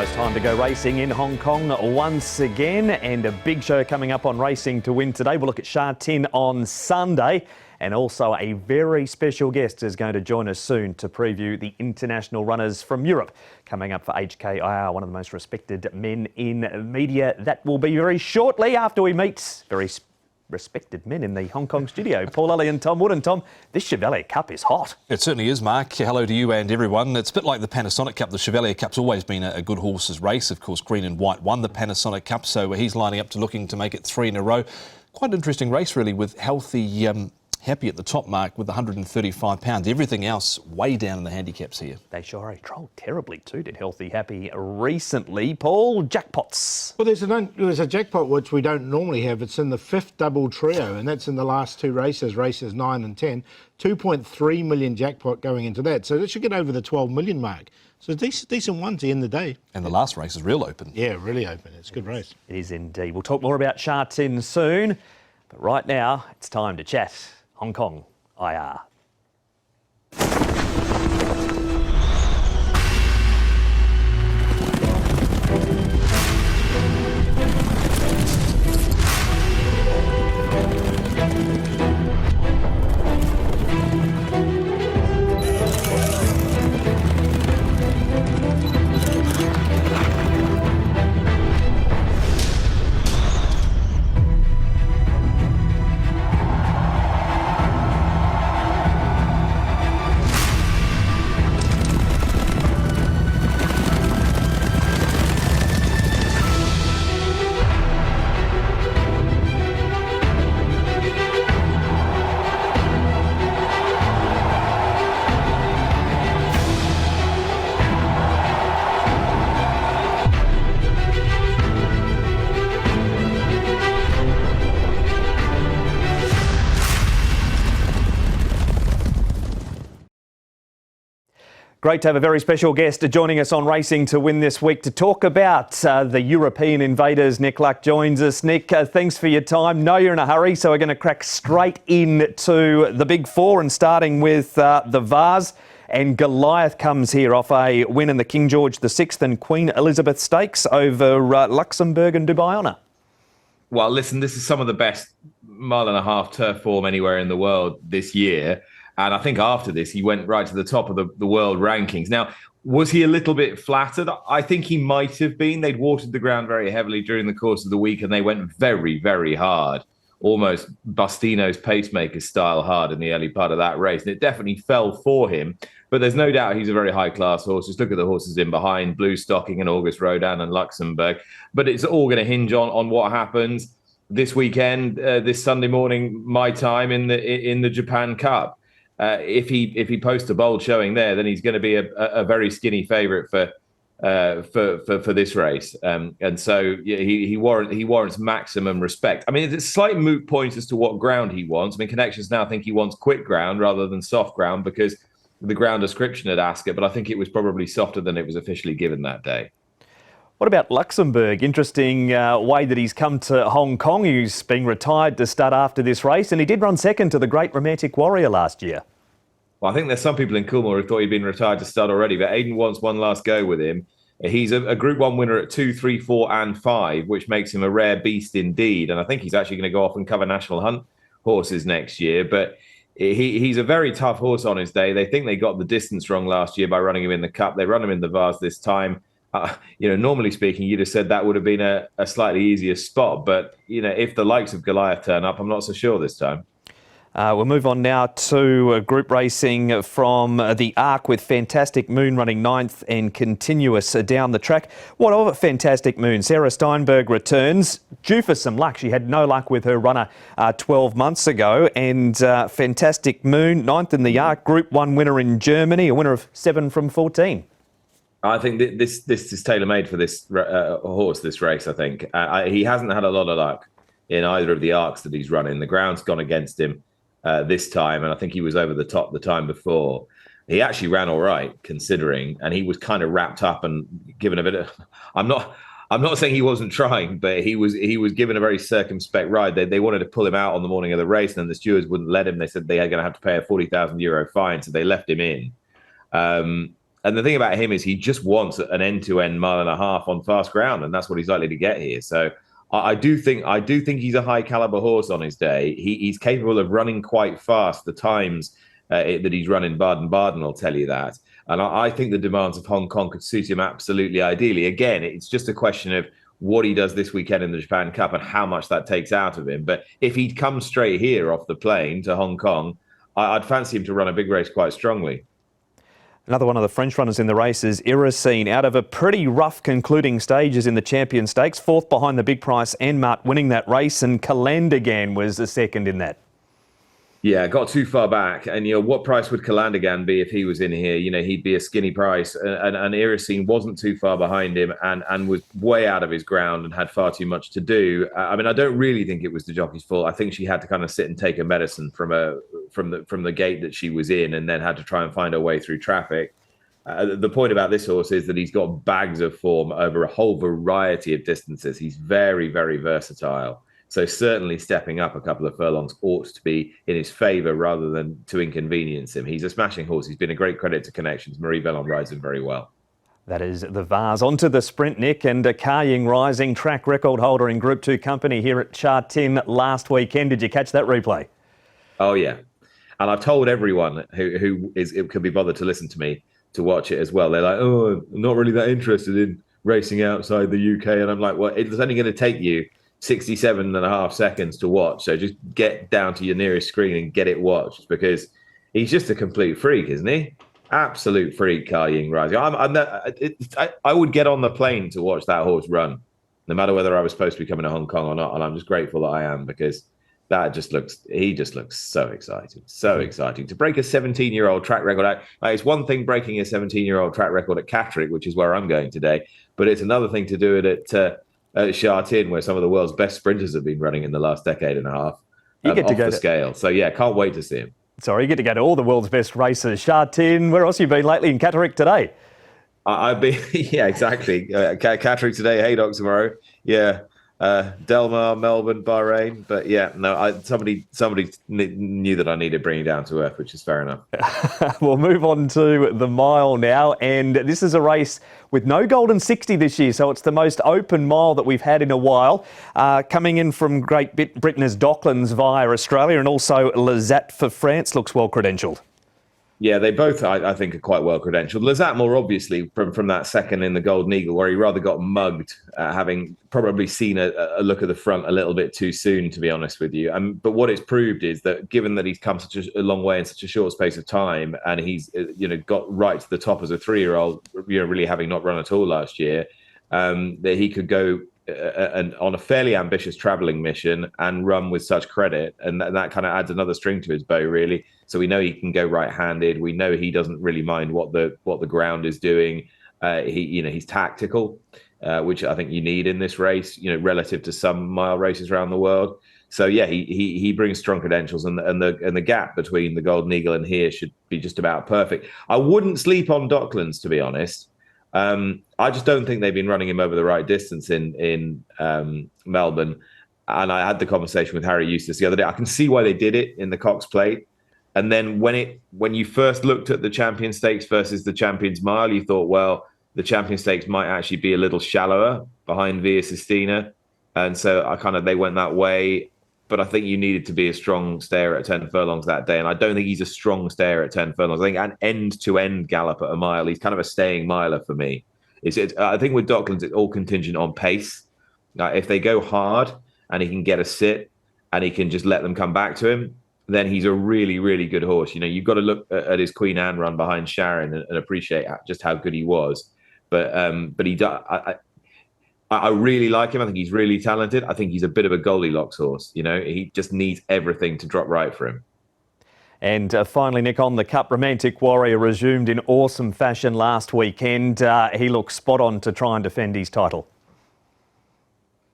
Almost time to go racing in Hong Kong once again, and a big show coming up on Racing to Win today. We'll look at Sha Tin on Sunday, and also a very special guest is going to join us soon to preview the international runners from Europe coming up for HKIR, one of the most respected men in media. That will be very shortly after we meet very respected men in the Hong Kong studio. Paul Ellie and Tom Wood. And Tom, this Chevalier Cup is hot. It certainly is, Mark. Hello to you and everyone. It's a bit like the Panasonic Cup. The Chevalier Cup's always been a good horse's race. Of course, Green and White won the Panasonic Cup, so he's lining up to looking to make it 3 in a row. Quite an interesting race, really, with Happy at the top, Mark, with £135. Everything else way down in the handicaps here. They sure are. Trolled terribly too, did Healthy Happy recently. Paul, jackpots. Well, there's a jackpot which we don't normally have. It's in the 5th double trio, and that's in the last 2 races, races 9 and 10. 2.3 million jackpot going into that. So that should get over the 12 million mark. So decent one to end the day. And the last race is real open. Yeah, really open. It's a good race. It is indeed. We'll talk more about Sha Tin soon. But right now, it's time to chat Hong Kong IR. Great to have a very special guest joining us on Racing to Win this week to talk about the European invaders. Nick Luck joins us. Nick, thanks for your time. Know you're in a hurry, so we're going to crack straight into the big four, and starting with the Vase. And Goliath comes here off a win in the King George VI and Queen Elizabeth Stakes over Luxembourg and Dubai Honour. Well, listen, this is some of the best 1.5-mile turf form anywhere in the world this year. And I think after this, he went right to the top of the world rankings. Now, was he a little bit flattered? I think he might have been. They'd watered the ground very heavily during the course of the week, and they went very, very hard, almost Bastino's pacemaker style hard in the early part of that race. And it definitely fell for him. But there's no doubt he's a very high-class horse. Just look at the horses in behind, Blue Stocking and August Rodin and Luxembourg. But it's all going to hinge on what happens this weekend, this Sunday morning, my time in the Japan Cup. If he posts a bold showing there, then he's going to be a very skinny favourite for this race, and so yeah, he warrants maximum respect. I mean, it's a slight moot point as to what ground he wants. I mean, connections now think he wants quick ground rather than soft ground because the ground description at Ascot, but I think it was probably softer than it was officially given that day. What about Luxembourg? Interesting way that he's come to Hong Kong. He's being retired to start after this race, and he did run second to the Great Romantic Warrior last year. Well, I think there's some people in Coolmore who thought he'd been retired to start already, but Aidan wants one last go with him. He's a Group 1 winner at 2, 3, 4 and 5, which makes him a rare beast indeed. And I think he's actually going to go off and cover National Hunt horses next year. But he's a very tough horse on his day. They think they got the distance wrong last year by running him in the Cup. They run him in the Vase this time. Normally speaking, you'd have said that would have been a slightly easier spot. But, if the likes of Goliath turn up, I'm not so sure this time. We'll move on now to group racing from the Arc with Fantastic Moon running 9th and Continuous down the track. What of a Fantastic Moon? Sarah Steinberg returns, due for some luck. She had no luck with her runner 12 months ago. And Fantastic Moon, 9th in the Arc, Group 1 winner in Germany, a winner of 7 from 14. I think this is tailor-made for this horse, this race, I think. He hasn't had a lot of luck in either of the Arcs that he's running. The ground's gone against him this time, and I think he was over the top the time before. He actually ran all right, considering, and he was kind of wrapped up and given a bit of... I'm not saying he wasn't trying, but he was given a very circumspect ride. They wanted to pull him out on the morning of the race, and then the stewards wouldn't let him. They said they are going to have to pay a €40,000 fine, so they left him in. And the thing about him is he just wants an end-to-end mile and a half on fast ground, and that's what he's likely to get here. So I do think he's a high caliber horse on his day. He's capable of running quite fast. The times that he's run in Baden-Baden will tell you that. And I think the demands of Hong Kong could suit him absolutely ideally. Again, it's just a question of what he does this weekend in the Japan Cup and how much that takes out of him. But if he'd come straight here off the plane to Hong Kong, I'd fancy him to run a big race quite strongly. Another one of the French runners in the race is Iracine, out of a pretty rough concluding stages in the Champion Stakes, fourth behind the big price and Mart winning that race, and Calandagan was the second in that. Yeah, got too far back. And, what price would Calandagan be if he was in here? He'd be a skinny price. And Iracine wasn't too far behind him and was way out of his ground and had far too much to do. I don't really think it was the jockey's fault. I think she had to kind of sit and take her medicine from the gate that she was in, and then had to try and find her way through traffic. The point about this horse is that he's got bags of form over a whole variety of distances. He's very, very versatile. So certainly stepping up a couple of furlongs ought to be in his favour rather than to inconvenience him. He's a smashing horse. He's been a great credit to Connections. Marie Bellon rides him very well. That is the Vase. On to the sprint, Nick, and HKIR rising track record holder in Group 2 company here at Sha Tin last weekend. Did you catch that replay? Oh, yeah. And I've told everyone who could be bothered to listen to me to watch it as well. They're like, oh, I'm not really that interested in racing outside the UK. And I'm like, well, it's only going to take you 67.5 seconds to watch. So just get down to your nearest screen and get it watched, because he's just a complete freak, isn't he? Absolute freak, HKIR rising. I would get on the plane to watch that horse run, no matter whether I was supposed to be coming to Hong Kong or not. And I'm just grateful that I am, because he just looks so exciting. So exciting. To break a 17-year-old track record out. It's one thing breaking a 17-year-old track record at Catterick, which is where I'm going today, but it's another thing to do it at Sha Tin, where some of the world's best sprinters have been running in the last decade and a half. You get to go off the scale. So yeah, can't wait to see him. Sorry, you get to go to all the world's best races. Sha Tin, where else have you been lately? In Catterick today? I've been, yeah, exactly. Catterick today, Haydock tomorrow. Yeah. Delmar, Melbourne, Bahrain. But yeah, no, somebody knew that I needed bringing down to earth, which is fair enough. We'll move on to the mile now. And this is a race with no Golden 60 this year. So it's the most open mile that we've had in a while. Coming in from Great Britain is Docklands via Australia, and also Lazat for France looks well credentialed. Yeah, they both, I think, are quite well credentialed. Lazat more obviously from that second in the Golden Eagle, where he rather got mugged, having probably seen a look at the front a little bit too soon, to be honest with you. But what it's proved is that given that he's come such a long way in such a short space of time, and he's got right to the top as a 3-year-old, really having not run at all last year, that he could go on a fairly ambitious travelling mission and run with such credit, and that kind of adds another string to his bow, really. So we know he can go right-handed. We know he doesn't really mind what the ground is doing. He's tactical, which I think you need in this race, relative to some mile races around the world. So yeah, he brings strong credentials, and the gap between the Golden Eagle and here should be just about perfect. I wouldn't sleep on Docklands, to be honest. I just don't think they've been running him over the right distance in Melbourne. And I had the conversation with Harry Eustace the other day. I can see why they did it in the Cox Plate. And then when you first looked at the Champion Stakes versus the Champions Mile, you thought, well, the Champion Stakes might actually be a little shallower behind Via Sistina. And so they went that way. But I think you needed to be a strong stayer at 10 furlongs that day. And I don't think he's a strong stayer at 10 furlongs. I think an end-to-end gallop at a mile, he's kind of a staying miler for me. I think with Docklands, it's all contingent on pace. If they go hard and he can get a sit and he can just let them come back to him, then he's a really, really good horse. You've got to look at his Queen Anne run behind Sharon and appreciate just how good he was. But I really like him. I think he's really talented. I think he's a bit of a Goldilocks horse. He just needs everything to drop right for him. And finally, Nick, on the Cup, Romantic Warrior resumed in awesome fashion last weekend. He looks spot on to try and defend his title.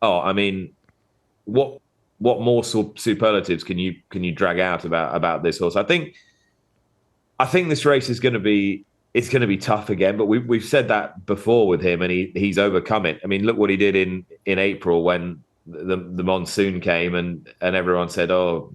Oh, I mean, what more superlatives can you drag out about this horse? I think this race is going to be tough again, but we've said that before with him, and he's overcome it. I mean, look what he did in April when the monsoon came, and everyone said, oh,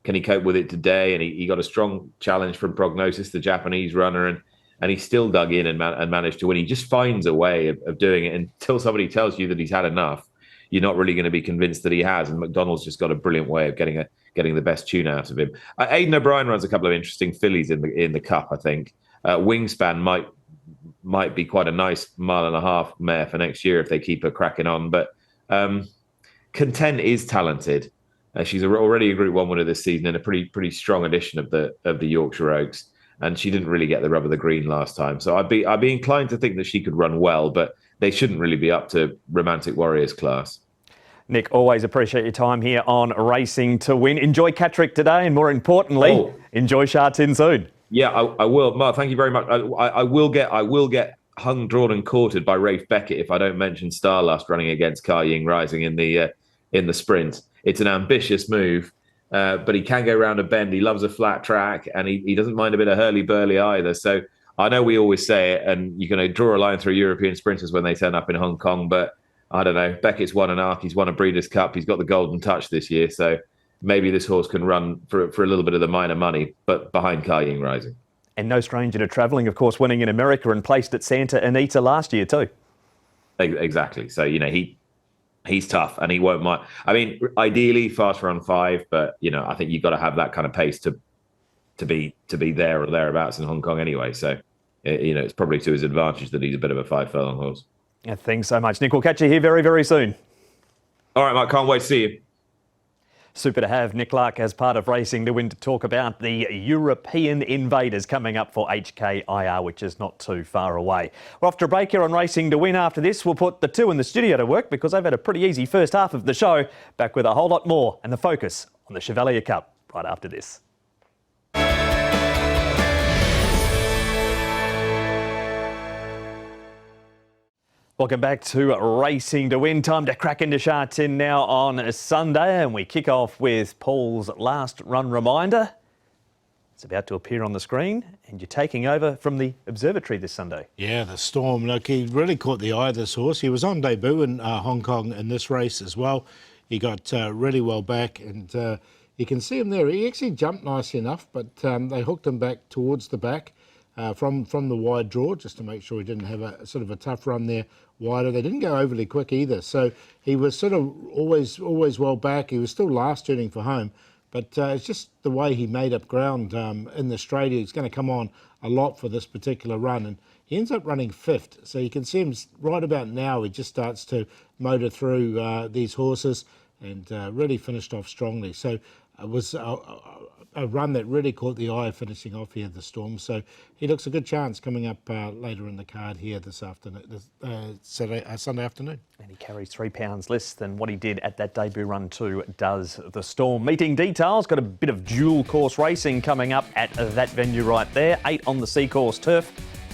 can he cope with it today? And he got a strong challenge from Prognosis, the Japanese runner, and he still dug in and managed to win. He just finds a way of doing it until somebody tells you that he's had enough. You're not really going to be convinced that he has. And McDonald's just got a brilliant way of getting the best tune out of him. Aidan O'Brien runs a couple of interesting fillies in the Cup, I think. Wingspan might be quite a nice 1.5 mile mare for next year if they keep her cracking on. But Content is talented. She's already a Group 1 winner this season and a pretty strong addition of the Yorkshire Oaks. And she didn't really get the rub of the green last time. So I'd be inclined to think that she could run well, but they shouldn't really be up to Romantic Warriors class. Nick, always appreciate your time here on Racing to Win. Enjoy Catterick today, and more importantly, enjoy Sha Tin soon. Yeah, I will. Mark, thank you very much. I will get hung, drawn, and quartered by Rafe Beckett if I don't mention Starlust running against HKIR Rising in the sprint. It's an ambitious move, but he can go round a bend. He loves a flat track, and he doesn't mind a bit of hurly-burly either. So I know we always say it, and you're going to draw a line through European sprinters when they turn up in Hong Kong, but I don't know. Beckett's won an ARC. He's won a Breeders' Cup. He's got the golden touch this year. So maybe this horse can run for a little bit of the minor money, but behind HKIR Rising. And no stranger to travelling, of course, winning in America and placed at Santa Anita last year too. Exactly. So, he's tough and he won't mind. I mean, ideally fast run 5, but, I think you've got to have that kind of pace to be there or thereabouts in Hong Kong anyway. So, it's probably to his advantage that he's a bit of a 5 furlong horse. Yeah, thanks so much, Nick. We'll catch you here very, very soon. All right, Mike. Can't wait to see you. Super to have Nick Clark as part of Racing to Win to talk about the European Invaders coming up for HKIR, which is not too far away. We're off to a break here on Racing to Win. After this, we'll put the two in the studio to work because they've had a pretty easy first half of the show. Back with a whole lot more and the focus on the Chevalier Cup right after this. Welcome back to Racing to Win. Time to crack into Sha Tin now on a Sunday, and we kick off with Paul's last run reminder. It's about to appear on the screen, and you're taking over from the observatory this Sunday. Yeah, the Storm. Look, he really caught the eye of this horse. He was on debut in Hong Kong in this race as well. He got really well back, and you can see him there. He actually jumped nicely enough, but they hooked him back towards the back from the wide draw, just to make sure he didn't have a sort of a tough run there wider. They didn't go overly quick either, so he was sort of always well back. He was still last turning for home, but it's just the way he made up ground in the straight. He's going to come on a lot for this particular run, and he ends up running 5th. So you can see him right about now. He just starts to motor through these horses and really finished off strongly. So it was a run that really caught the eye, finishing off here the Storm. So he looks a good chance coming up later in the card here this afternoon, Sunday afternoon. And he carries 3 pounds less than what he did at that debut run too, does the Storm. Meeting details, got a bit of dual course racing coming up at that venue right there. 8 on the Seacourse turf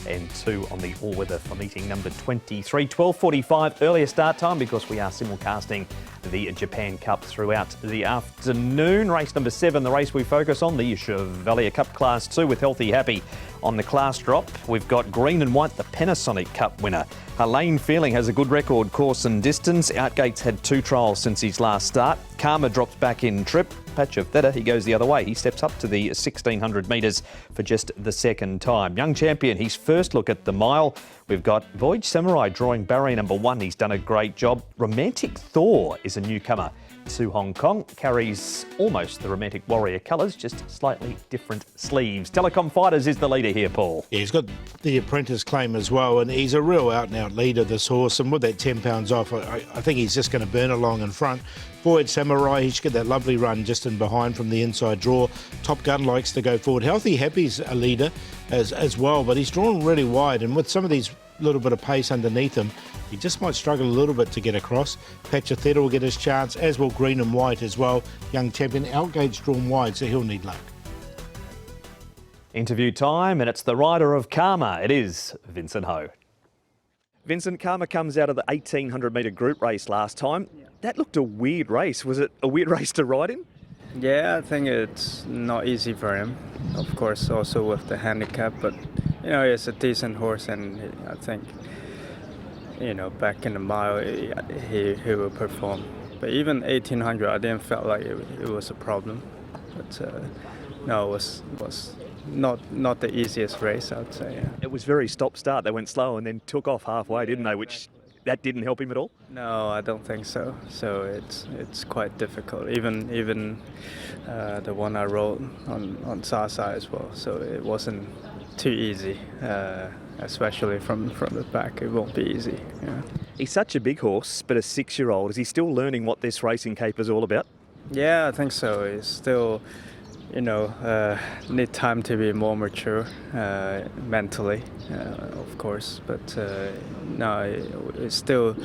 and 2 on the all-weather for meeting number 23. 12:45 earlier start time because we are simulcasting the Japan Cup throughout the afternoon. Race number 7, the race we focus on, the Chevalier Cup Class 2 with Healthy Happy on the class drop. We've got Green and White, the Panasonic Cup winner. Lane Feeling has a good record course and distance. Outgate's had 2 trials since his last start. Karma drops back in trip. Patch of Theta, he goes the other way. He steps up to the 1,600 metres for just the second time. Young Champion, his first look at the mile. We've got Voyage Samurai drawing barrier number 1. He's done a great job. Romantic Thor is a newcomer to Hong Kong. Carries almost the Romantic Warrior colours, just slightly different sleeves. Telecom Fighters is the leader here, Paul. Yeah, he's got the apprentice claim as well, and he's a real out-and-out leader, this horse. And with that 10 pounds off, I think he's just going to burn along in front. Voyage Samurai, he should get that lovely run just in behind from the inside draw. Top Gun likes to go forward. Healthy Happy's a leader as well, but he's drawn really wide, and with some of these little bit of pace underneath him, he just might struggle a little bit to get across. Patch of Theta will get his chance, as will Green and White as well. Young Champion, Outgate's drawn wide, so he'll need luck. Interview time, and it's the rider of Karma. It is Vincent Ho. Vincent, Karma comes out of the 1,800 metre group race last time. Yeah. That looked a weird race. Was it a weird race to ride in? Yeah, I think it's not easy for him. Of course, also with the handicap, but he's a decent horse, and I think back in the mile he will perform. But even 1,800, I didn't feel like it was a problem. But no, it was not the easiest race, I would say. Yeah. It was very stop-start. They went slow and then took off halfway, didn't they? Which that didn't help him at all. No, I don't think so. So it's quite difficult. Even the one I rode on Sasa as well. So it wasn't too easy, especially from the back. It won't be easy. Yeah. He's such a big horse, but a 6-year-old. Is he still learning what this racing cape is all about? Yeah, I think so. He's still, need time to be more mature mentally, of course. But no, he still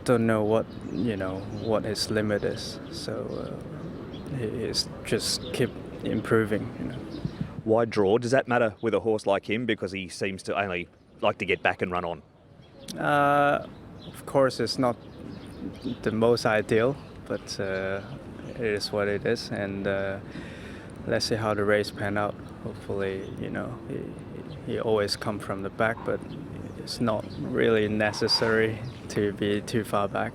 don't know what his limit is. So he's just keep improving. Wide draw, does that matter with a horse like him because he seems to only like to get back and run on? Of course, it's not the most ideal, but it is what it is, and let's see how the race pan out. Hopefully, he always come from the back, but it's not really necessary to be too far back.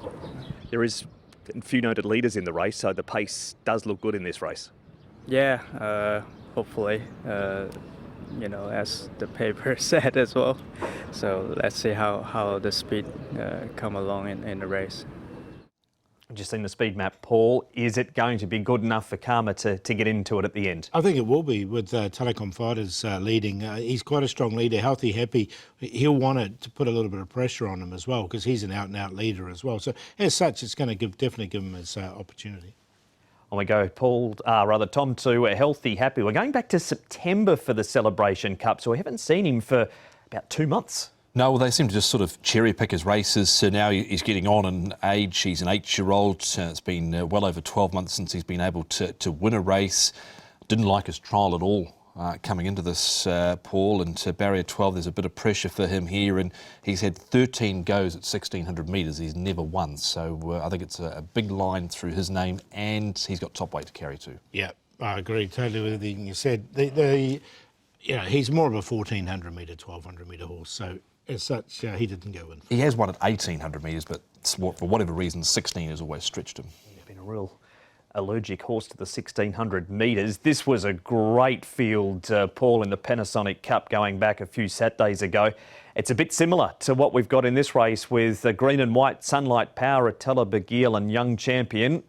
There is a few noted leaders in the race, so the pace does look good in this race. Yeah, hopefully, as the paper said as well. So let's see how the speed come along in the race. I've just seen the speed map, Paul. Is it going to be good enough for Karma to get into it at the end? I think it will be with Telecom Fighters leading. He's quite a strong leader, healthy, happy. He'll want it to put a little bit of pressure on him as well because he's an out-and-out leader as well. So as such, it's going to definitely give him his opportunity. On we go, Tom, to a healthy, happy. We're going back to September for the Celebration Cup, so we haven't seen him for about 2 months. No, well, they seem to just sort of cherry pick his races. So now he's getting on in age. He's an 8-year-old. It's been well over 12 months since he's been able to win a race. Didn't like his trial at all coming into this, Paul. And to barrier 12, there's a bit of pressure for him here. And he's had 13 goes at 1,600 metres. He's never won. So I think it's a big line through his name. And he's got top weight to carry too. Yeah, I agree totally with everything you said. He's more of a 1,400 metre, 1,200 metre horse. So as such, he didn't go in. He has won at 1,800 metres, but for whatever reason, 16 has always stretched him. He's been a real allergic horse to the 1,600 metres. This was a great field, Paul, in the Panasonic Cup going back a few Saturdays ago. It's a bit similar to what we've got in this race with green and white, Sunlight Power, Atella Bagil and Young Champion,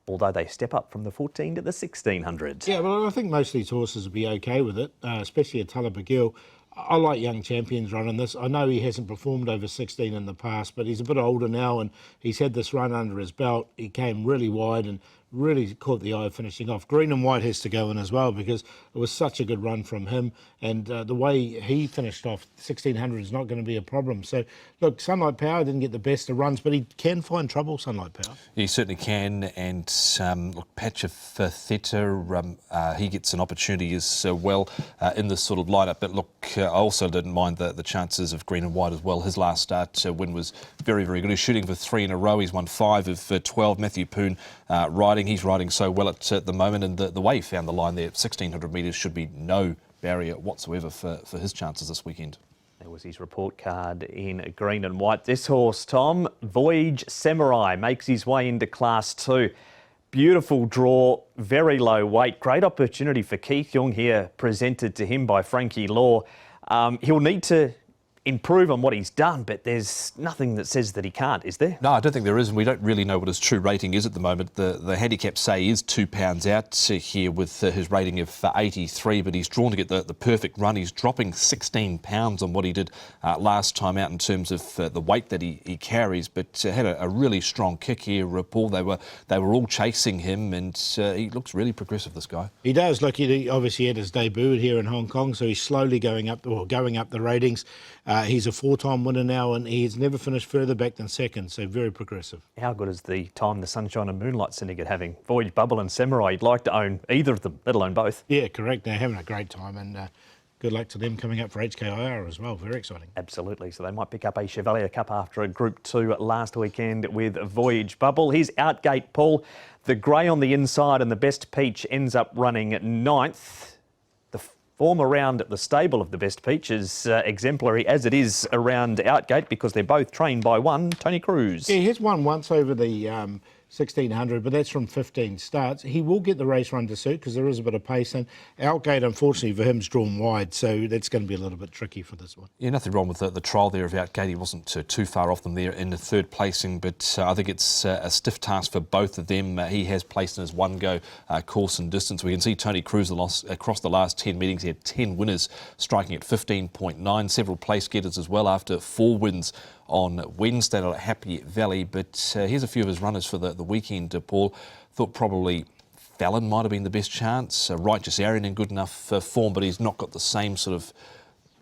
although they step up from the 14 to the 1,600. Yeah, well, I think most of these horses will be okay with it, especially Atella Bagil. I like Young Champions running this. I know he hasn't performed over 16 in the past, but he's a bit older now and he's had this run under his belt. He came really wide and really caught the eye of finishing off. Green and white has to go in as well because it was such a good run from him. And the way he finished off, 1,600 is not going to be a problem. So, look, Sunlight Power didn't get the best of runs, but he can find trouble, Sunlight Power. He certainly can. And look, Patcha Theta, he gets an opportunity as well in this sort of lineup. But look, I also didn't mind the chances of green and white as well. His last start win was very, very good. He's shooting for 3 in a row. He's won 5 of 12. Matthew Poon riding. He's riding so well at the moment. And the way he found the line there at 1,600 metres should be no barrier whatsoever for his chances this weekend. There was his report card in green and white. This horse, Tom, Voyage Samurai, makes his way into Class 2. Beautiful draw, very low weight. Great opportunity for Keith Young here, presented to him by Frankie Law. He'll need to improve on what he's done, but there's nothing that says that he can't, is there? No, I don't think there is, and we don't really know what his true rating is at the moment. The handicap say is £2 out here with his rating of 83, but he's drawn to get the perfect run. He's dropping 16 pounds on what he did last time out in terms of the weight that he carries, but had a really strong kick here, Paul. They were all chasing him, and he looks really progressive, this guy. He does. Look, he obviously had his debut here in Hong Kong, so he's slowly going up the ratings. He's a 4-time winner now, and he's never finished further back than second, so very progressive. How good is the time the Sunshine and Moonlight Syndicate having? Voyage Bubble and Samurai, you'd like to own either of them, let alone both. Yeah, correct. They're having a great time, and good luck to them coming up for HKIR as well. Very exciting. Absolutely. So they might pick up a Chevalier Cup after a Group 2 last weekend with Voyage Bubble. Here's Outgate Paul. The grey on the inside and the Best Peach ends up running 9th. Form around the stable of the Best Peach is exemplary as it is around Outgate because they're both trained by one, Tony Cruz. Yeah, he's won once over the 1600, but that's from 15 starts. He will get the race run to suit because there is a bit of pace, and Outgate, unfortunately for him, is drawn wide, so that's going to be a little bit tricky for this one. Yeah, nothing wrong with the trial there of Outgate. He wasn't too far off them there in the third placing, but I think it's a stiff task for both of them. He has placed in his one-go course and distance. We can see Tony Cruz across the last 10 meetings. He had 10 winners, striking at 15.9, several place getters as well after 4 wins on Wednesday at Happy Valley. But here's a few of his runners for the weekend, Paul. Thought probably Fallon might have been the best chance. Righteous Arian in good enough form, but he's not got the same sort of...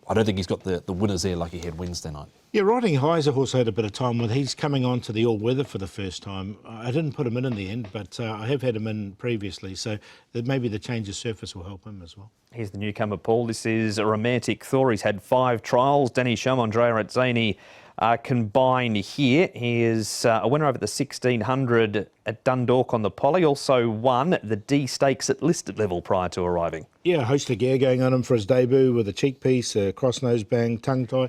I don't think he's got the winners there like he had Wednesday night. Yeah, Riding High's a horse I had a bit of time with. He's coming on to the all-weather for the first time. I didn't put him in the end, but I have had him in previously, so that maybe the change of surface will help him as well. Here's the newcomer, Paul. This is a Romantic Thor. He's had 5 trials. Danny Chamondrea at Zany combined here. He is a winner over the 1600 at Dundalk on the Poly. Also won the D Stakes at listed level prior to arriving. Yeah, a host of gear going on him for his debut with a cheek piece, a cross-nose bang, tongue tie.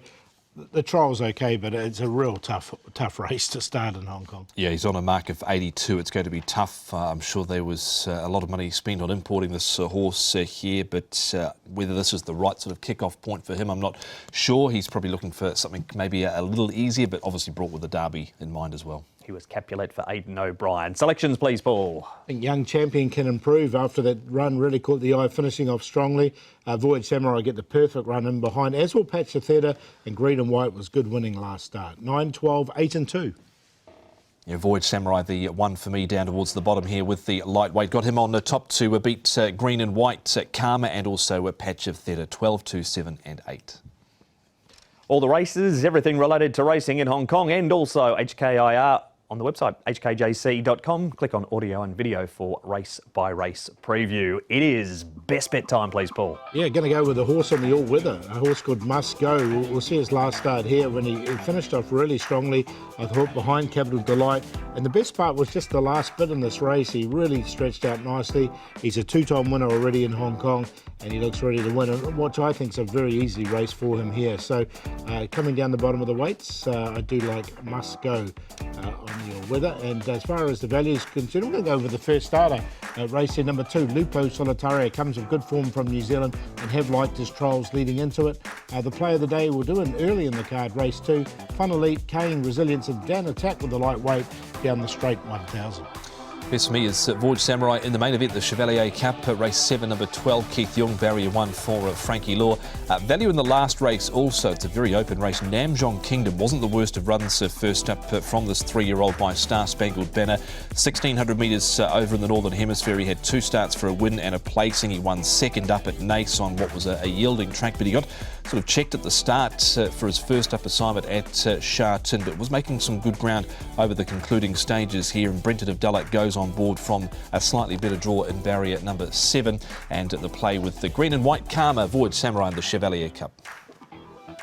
The trial's okay, but it's a real tough race to start in Hong Kong. Yeah, he's on a mark of 82. It's going to be tough. I'm sure there was a lot of money spent on importing this horse here, but whether this is the right sort of kick-off point for him, I'm not sure. He's probably looking for something maybe a little easier, but obviously brought with the Derby in mind as well. He was Capulet for Aidan O'Brien. Selections, please, Paul. I think Young Champion can improve after that run, really caught the eye, finishing off strongly. Voyage Samurai get the perfect run in behind, as will Patch the Theatre, and Green and White was good winning last start. 9, 12, 8 and 2. Yeah, Voyage Samurai, the one for me down towards the bottom here with the lightweight. Got him on the top to beat Green and White, Karma, and also a Patch of Theatre, 12, 2, 7 and 8. All the races, everything related to racing in Hong Kong, and also HKIR on the website, hkjc.com. Click on audio and video for race-by-race preview. It is best bet time, please, Paul. Yeah, going to go with a horse on the all-weather, a horse called Must Go. We'll see his last start here when he finished off really strongly, I thought, behind Capital Delight. And the best part was just the last bit in this race. He really stretched out nicely. He's a 2-time winner already in Hong Kong, and he looks ready to win, and what I think is a very easy race for him here. So coming down the bottom of the weights, I do like Must Go on the all-weather. And as far as the value is concerned, we're going to go with the first starter, race here number 2, Lupo Solitario. Comes with good form from New Zealand and have liked his trials leading into it. The play of the day will do it early in the card, race 2. Fun Elite, Kane, Resilience, and down attack with the lightweight down the straight 1000. Best for me is Voyage Samurai in the main event, the Chevalier Cup, race 7, number 12, Keith Young, barrier 1 for Frankie Law. Value in the last race also, it's a very open race. Namjong Kingdom wasn't the worst of runs first up from this 3-year-old by Star Spangled Banner. 1600 metres over in the Northern Hemisphere. He had 2 starts for a win and a placing. He won second up at Nace on what was a yielding track, but he got sort of checked at the start for his first up assignment at Sha Tin, but was making some good ground over the concluding stages here, and Brenton of Dullack goes on board from a slightly better draw in barrier number 7, and the play with the Green and White, Karma, Voyage Samurai and the Chevalier Cup.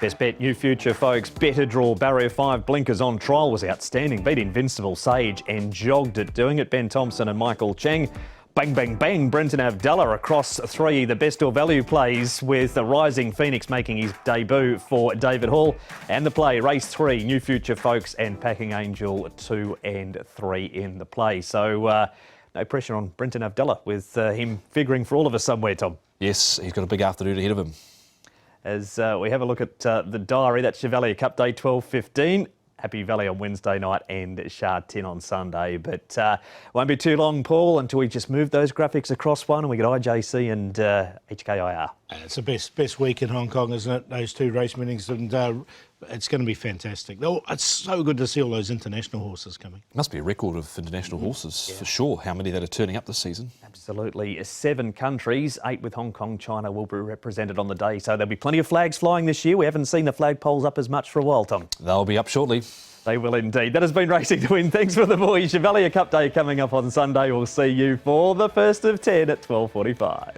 Best bet, New Future, folks. Better draw, barrier 5, blinkers on trial was outstanding. Beat Invincible Sage and jogged it, doing it. Ben Thompson and Michael Cheng. Bang, bang, bang. Brenton Avdulla across 3, the best or value plays, with the Rising Phoenix making his debut for David Hall. And the play, race 3, New Future, folks, and Packing Angel 2 and 3 in the play. So no pressure on Brenton Avdulla, with him figuring for all of us somewhere, Tom. Yes, he's got a big afternoon ahead of him. As we have a look at the diary, that's Chevalier Cup Day 12:15. Happy Valley on Wednesday night and Sha Tin on Sunday. But won't be too long, Paul, until we just move those graphics across one and we get IJC and HKIR. It's the best week in Hong Kong, isn't it? Those 2 race meetings, and it's going to be fantastic. Oh, it's so good to see all those international horses coming. Must be a record of international horses, for sure, how many that are turning up this season. Absolutely. 7 countries, 8 with Hong Kong, China will be represented on the day. So there'll be plenty of flags flying this year. We haven't seen the flagpoles up as much for a while, Tom. They'll be up shortly. They will indeed. That has been Racing to Win. Thanks for the boys. Chevalier Cup Day coming up on Sunday. We'll see you for the first of 10 at 12:45.